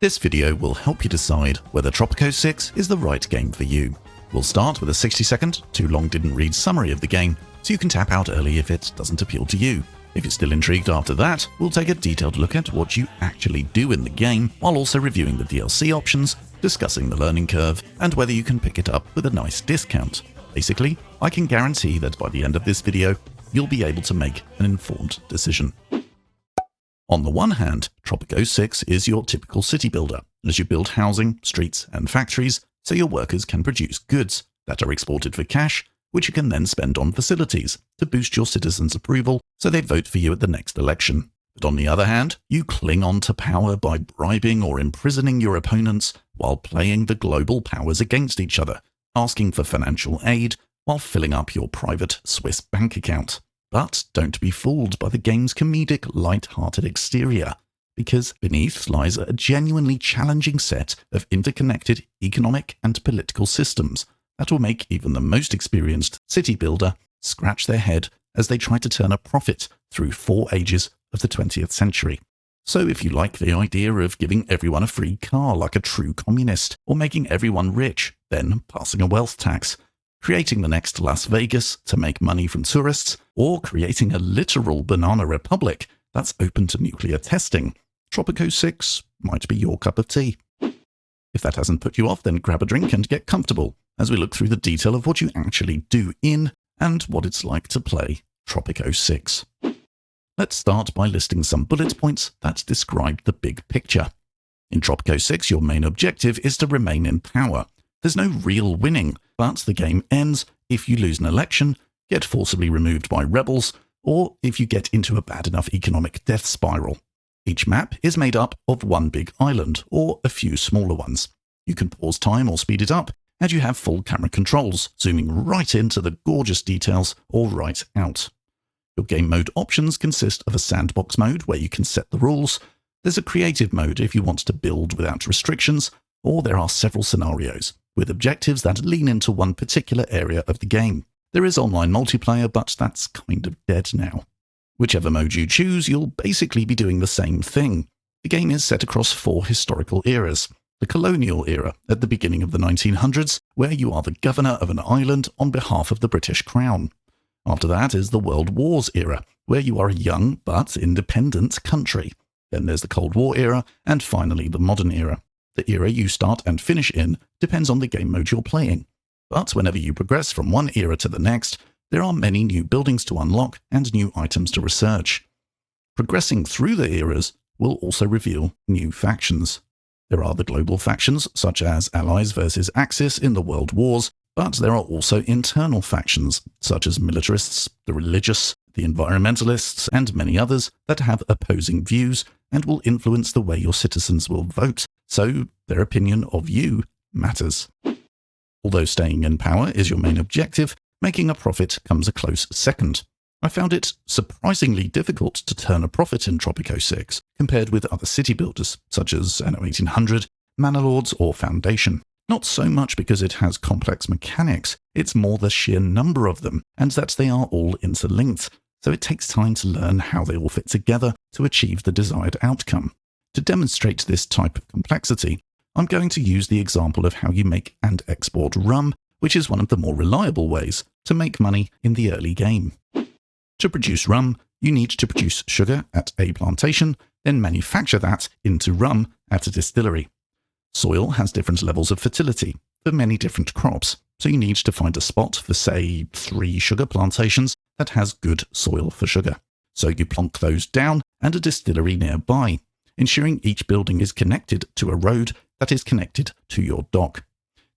This video will help you decide whether Tropico 6 is the right game for you. We'll start with a 60-second, too long didn't read summary of the game, so you can tap out early if it doesn't appeal to you. If you're still intrigued after that, we'll take a detailed look at what you actually do in the game, while also reviewing the DLC options, discussing the learning curve, and whether you can pick it up with a nice discount. Basically, I can guarantee that by the end of this video, you'll be able to make an informed decision. On the one hand, Tropico 6 is your typical city builder, as you build housing, streets, and factories so your workers can produce goods that are exported for cash, which you can then spend on facilities to boost your citizens' approval so they vote for you at the next election. But on the other hand, you cling on to power by bribing or imprisoning your opponents while playing the global powers against each other, asking for financial aid while filling up your private Swiss bank account. But don't be fooled by the game's comedic, light-hearted exterior, because beneath lies a genuinely challenging set of interconnected economic and political systems that will make even the most experienced city builder scratch their head as they try to turn a profit through 4 ages of the 20th century. So if you like the idea of giving everyone a free car like a true communist, or making everyone rich, then passing a wealth tax, creating the next Las Vegas to make money from tourists, or creating a literal banana republic that's open to nuclear testing, Tropico 6 might be your cup of tea. If that hasn't put you off, then grab a drink and get comfortable as we look through the detail of what you actually do in and what it's like to play Tropico 6. Let's start by listing some bullet points that describe the big picture. In Tropico 6, your main objective is to remain in power. There's no real winning, but the game ends if you lose an election, get forcibly removed by rebels, or if you get into a bad enough economic death spiral. Each map is made up of one big island, or a few smaller ones. You can pause time or speed it up, and you have full camera controls, zooming right into the gorgeous details or right out. Your game mode options consist of a sandbox mode where you can set the rules, there's a creative mode if you want to build without restrictions, or there are several scenarios with objectives that lean into one particular area of the game. There is online multiplayer, but that's kind of dead now. Whichever mode you choose, you'll basically be doing the same thing. The game is set across 4 historical eras. The colonial era, at the beginning of the 1900s, where you are the governor of an island on behalf of the British Crown. After that is the World Wars era, where you are a young but independent country. Then there's the Cold War era, and finally the modern era. The era you start and finish in depends on the game mode you're playing. But whenever you progress from one era to the next, there are many new buildings to unlock and new items to research. Progressing through the eras will also reveal new factions. There are the global factions, such as Allies versus Axis in the World Wars, but there are also internal factions, such as militarists, the religious, the environmentalists, and many others that have opposing views and will influence the way your citizens will vote, so their opinion of you matters. Although staying in power is your main objective, making a profit comes a close second. I found it surprisingly difficult to turn a profit in Tropico 6 compared with other city builders, such as Anno 1800, Manor Lords, or Foundation. Not so much because it has complex mechanics, it's more the sheer number of them, and that they are all interlinked, so it takes time to learn how they all fit together to achieve the desired outcome. To demonstrate this type of complexity, I'm going to use the example of how you make and export rum, which is one of the more reliable ways to make money in the early game. To produce rum, you need to produce sugar at a plantation, then manufacture that into rum at a distillery. Soil has different levels of fertility for many different crops, so you need to find a spot for, say, 3 sugar plantations that has good soil for sugar. So you plonk those down and a distillery nearby, ensuring each building is connected to a road that is connected to your dock.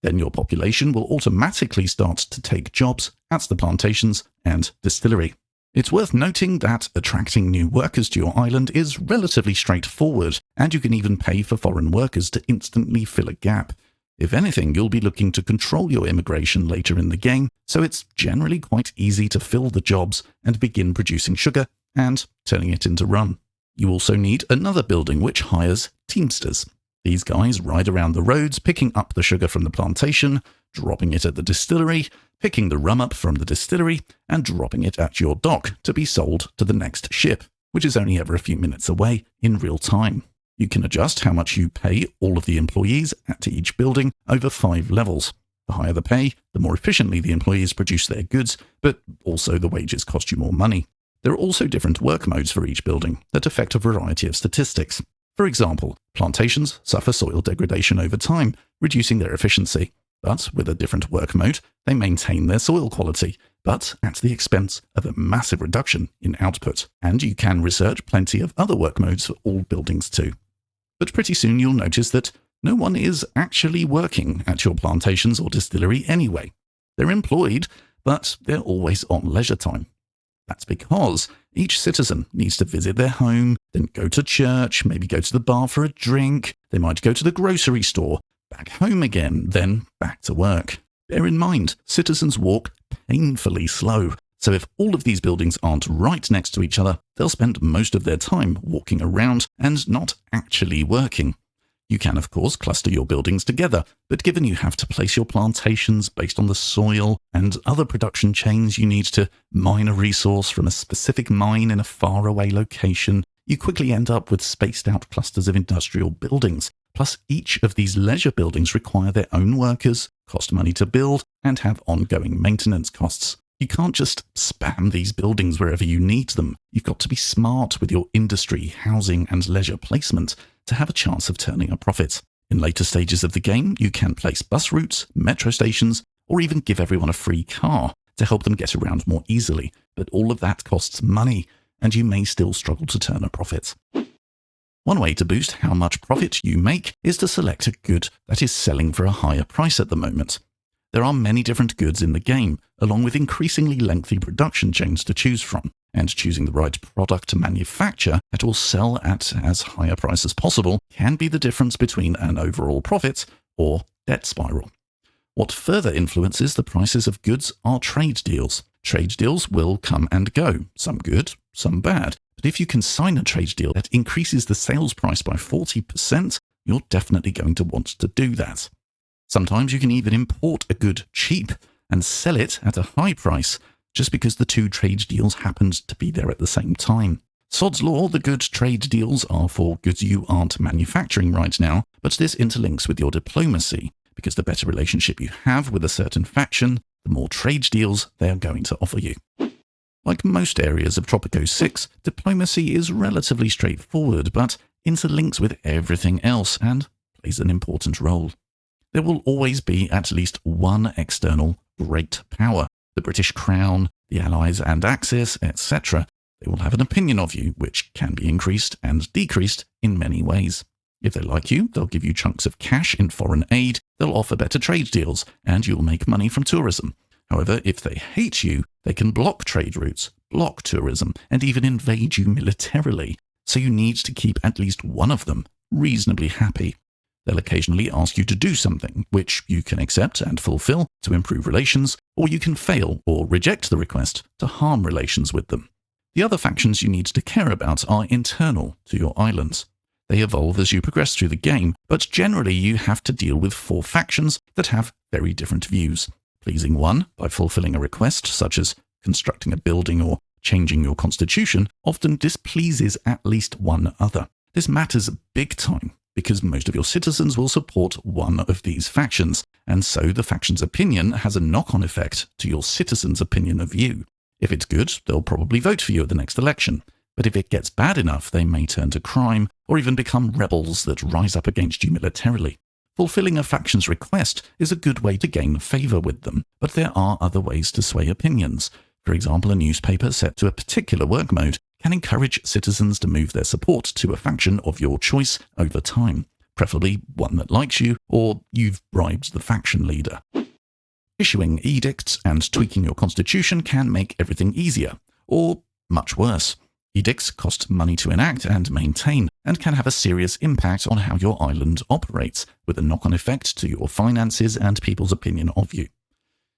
Then your population will automatically start to take jobs at the plantations and distillery. It's worth noting that attracting new workers to your island is relatively straightforward, and you can even pay for foreign workers to instantly fill a gap. If anything, you'll be looking to control your immigration later in the game, so it's generally quite easy to fill the jobs and begin producing sugar and turning it into rum. You also need another building which hires teamsters. These guys ride around the roads picking up the sugar from the plantation, dropping it at the distillery, picking the rum up from the distillery, and dropping it at your dock to be sold to the next ship, which is only ever a few minutes away in real time. You can adjust how much you pay all of the employees at each building over 5 levels. The higher the pay, the more efficiently the employees produce their goods, but also the wages cost you more money. There are also different work modes for each building that affect a variety of statistics. For example, plantations suffer soil degradation over time, reducing their efficiency. But with a different work mode, they maintain their soil quality, but at the expense of a massive reduction in output. And you can research plenty of other work modes for all buildings too. But pretty soon you'll notice that no one is actually working at your plantations or distillery anyway. They're employed, but they're always on leisure time. That's because each citizen needs to visit their home, then go to church, maybe go to the bar for a drink, they might go to the grocery store, back home again, then back to work. Bear in mind, citizens walk painfully slow, so if all of these buildings aren't right next to each other, they'll spend most of their time walking around and not actually working. You can, of course, cluster your buildings together, but given you have to place your plantations based on the soil and other production chains you need to mine a resource from a specific mine in a faraway location, you quickly end up with spaced out clusters of industrial buildings. Plus, each of these leisure buildings require their own workers, cost money to build, and have ongoing maintenance costs. You can't just spam these buildings wherever you need them. You've got to be smart with your industry, housing, and leisure placement to have a chance of turning a profit. In later stages of the game, you can place bus routes, metro stations, or even give everyone a free car to help them get around more easily. But all of that costs money, and you may still struggle to turn a profit. One way to boost how much profit you make is to select a good that is selling for a higher price at the moment. There are many different goods in the game, along with increasingly lengthy production chains to choose from, and choosing the right product to manufacture that will sell at as high a price as possible can be the difference between an overall profit or debt spiral. What further influences the prices of goods are trade deals. Trade deals will come and go, some good, some bad. But if you can sign a trade deal that increases the sales price by 40%, you're definitely going to want to do that. Sometimes you can even import a good cheap and sell it at a high price just because the two trade deals happened to be there at the same time. Sod's law, the good trade deals are for goods you aren't manufacturing right now, but this interlinks with your diplomacy, because the better relationship you have with a certain faction, the more trade deals they are going to offer you. Like most areas of Tropico 6, diplomacy is relatively straightforward, but interlinks with everything else and plays an important role. There will always be at least one external great power. The British Crown, the Allies and Axis, etc. They will have an opinion of you, which can be increased and decreased in many ways. If they like you, they'll give you chunks of cash in foreign aid, they'll offer better trade deals, and you'll make money from tourism. However, if they hate you, they can block trade routes, block tourism, and even invade you militarily. So you need to keep at least one of them reasonably happy. They'll occasionally ask you to do something, which you can accept and fulfill to improve relations, or you can fail or reject the request to harm relations with them. The other factions you need to care about are internal to your islands. They evolve as you progress through the game, but generally you have to deal with 4 factions that have very different views. Pleasing one by fulfilling a request, such as constructing a building or changing your constitution, often displeases at least one other. This matters big time, because most of your citizens will support one of these factions, and so the faction's opinion has a knock-on effect to your citizens' opinion of you. If it's good, they'll probably vote for you at the next election, but if it gets bad enough, they may turn to crime, or even become rebels that rise up against you militarily. Fulfilling a faction's request is a good way to gain favour with them, but there are other ways to sway opinions. For example, a newspaper set to a particular work mode can encourage citizens to move their support to a faction of your choice over time, preferably one that likes you, or you've bribed the faction leader. Issuing edicts and tweaking your constitution can make everything easier, or much worse. Edicts cost money to enact and maintain, and can have a serious impact on how your island operates, with a knock-on effect to your finances and people's opinion of you.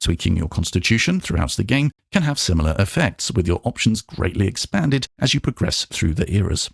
Tweaking your constitution throughout the game can have similar effects, with your options greatly expanded as you progress through the eras.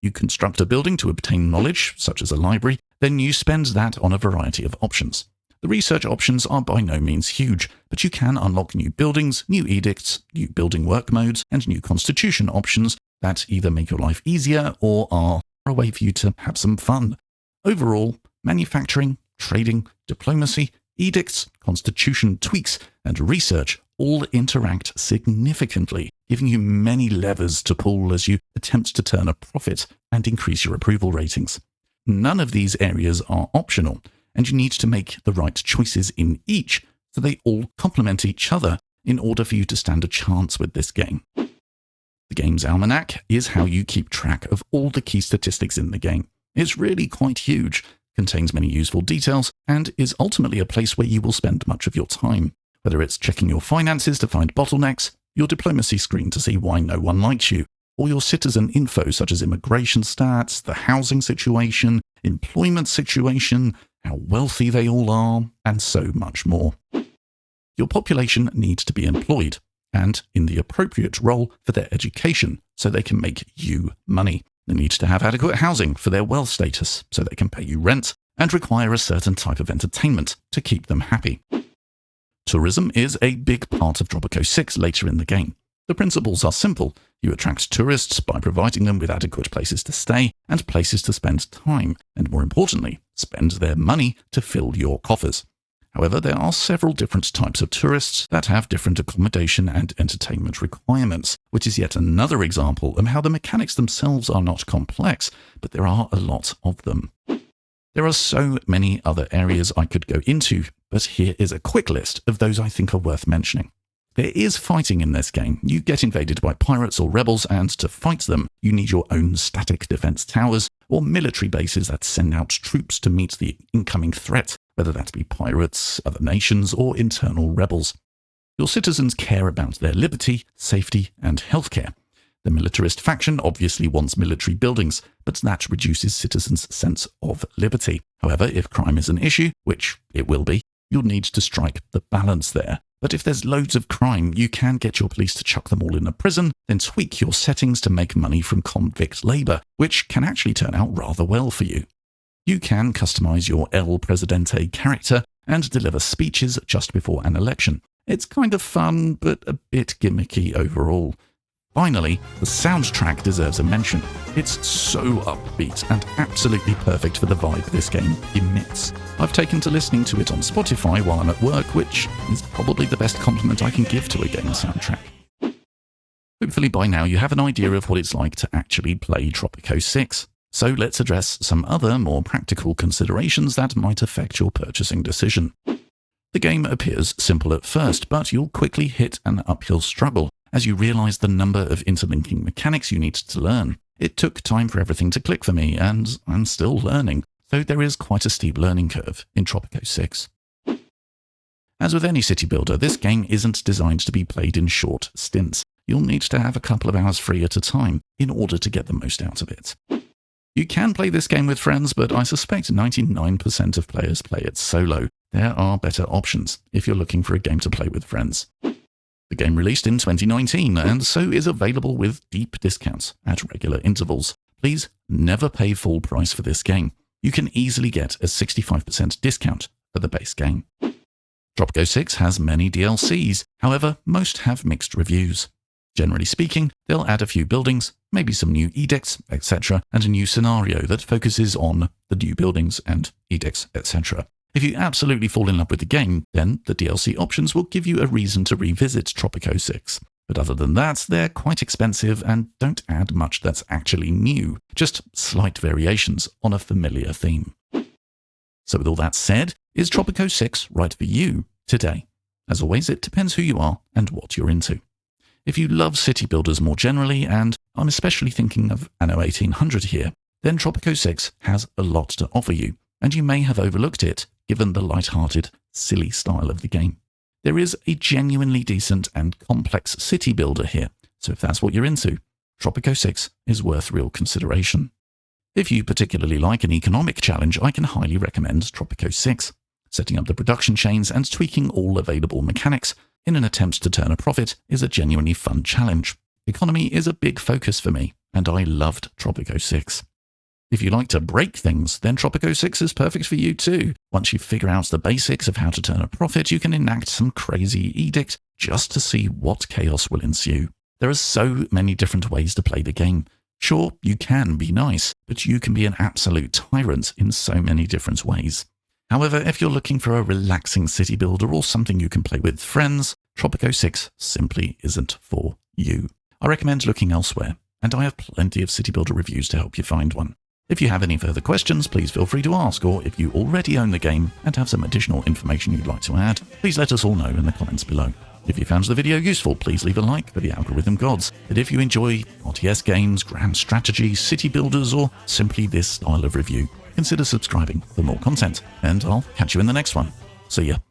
You construct a building to obtain knowledge, such as a library, then you spend that on a variety of options. The research options are by no means huge, but you can unlock new buildings, new edicts, new building work modes, and new constitution options that either make your life easier or are a way for you to have some fun. Overall, manufacturing, trading, diplomacy, edicts, constitution tweaks, and research all interact significantly, giving you many levers to pull as you attempt to turn a profit and increase your approval ratings. None of these areas are optional, and you need to make the right choices in each so they all complement each other in order for you to stand a chance with this game. The game's almanac is how you keep track of all the key statistics in the game. It's really quite huge, contains many useful details, and is ultimately a place where you will spend much of your time. Whether it's checking your finances to find bottlenecks, your diplomacy screen to see why no one likes you, or your citizen info such as immigration stats, the housing situation, employment situation, how wealthy they all are, and so much more. Your population needs to be employed, and in the appropriate role for their education, so they can make you money. They need to have adequate housing for their wealth status, so they can pay you rent, and require a certain type of entertainment to keep them happy. Tourism is a big part of Tropico 6 later in the game. The principles are simple. You attract tourists by providing them with adequate places to stay and places to spend time, and more importantly, spend their money to fill your coffers. However, there are several different types of tourists that have different accommodation and entertainment requirements, which is yet another example of how the mechanics themselves are not complex, but there are a lot of them. There are so many other areas I could go into, but here is a quick list of those I think are worth mentioning. There is fighting in this game. You get invaded by pirates or rebels, and to fight them, you need your own static defense towers or military bases that send out troops to meet the incoming threat, whether that be pirates, other nations, or internal rebels. Your citizens care about their liberty, safety, and healthcare. The militarist faction obviously wants military buildings, but that reduces citizens' sense of liberty. However, if crime is an issue, which it will be, you'll need to strike the balance there. But if there's loads of crime, you can get your police to chuck them all in a prison, then tweak your settings to make money from convict labour, which can actually turn out rather well for you. You can customize your El Presidente character and deliver speeches just before an election. It's kind of fun, but a bit gimmicky overall. Finally, the soundtrack deserves a mention. It's so upbeat and absolutely perfect for the vibe this game emits. I've taken to listening to it on Spotify while I'm at work, which is probably the best compliment I can give to a game soundtrack. Hopefully by now you have an idea of what it's like to actually play Tropico 6. So let's address some other more practical considerations that might affect your purchasing decision. The game appears simple at first, but you'll quickly hit an uphill struggle as you realize the number of interlinking mechanics you need to learn. It took time for everything to click for me, and I'm still learning, though there is quite a steep learning curve in Tropico 6. As with any city builder, this game isn't designed to be played in short stints. You'll need to have a couple of hours free at a time in order to get the most out of it. You can play this game with friends, but I suspect 99% of players play it solo. There are better options if you're looking for a game to play with friends. The game released in 2019 and so is available with deep discounts at regular intervals. Please never pay full price for this game. You can easily get a 65% discount for the base game. Tropico 6 has many DLCs, however, most have mixed reviews. Generally speaking, they'll add a few buildings, maybe some new edicts, etc., and a new scenario that focuses on the new buildings and edicts, etc. If you absolutely fall in love with the game, then the DLC options will give you a reason to revisit Tropico 6. But other than that, they're quite expensive and don't add much that's actually new, just slight variations on a familiar theme. So with all that said, is Tropico 6 right for you today? As always, it depends who you are and what you're into. If you love city builders more generally, and I'm especially thinking of Anno 1800 here, then Tropico 6 has a lot to offer you, and you may have overlooked it given the light-hearted, silly style of the game. There is a genuinely decent and complex city builder here, so if that's what you're into, Tropico 6 is worth real consideration. If you particularly like an economic challenge, I can highly recommend Tropico 6. Setting up the production chains and tweaking all available mechanics in an attempt to turn a profit is a genuinely fun challenge. Economy is a big focus for me, and I loved Tropico 6. If you like to break things, then Tropico 6 is perfect for you too. Once you figure out the basics of how to turn a profit, you can enact some crazy edict just to see what chaos will ensue. There are so many different ways to play the game. Sure, you can be nice, but you can be an absolute tyrant in so many different ways. However, if you're looking for a relaxing city builder or something you can play with friends, Tropico 6 simply isn't for you. I recommend looking elsewhere, and I have plenty of city builder reviews to help you find one. If you have any further questions, please feel free to ask, or if you already own the game and have some additional information you'd like to add, please let us all know in the comments below. If you found the video useful, please leave a like for the algorithm gods. And if you enjoy RTS games, grand strategy, city builders, or simply this style of review, consider subscribing for more content. And I'll catch you in the next one. See ya.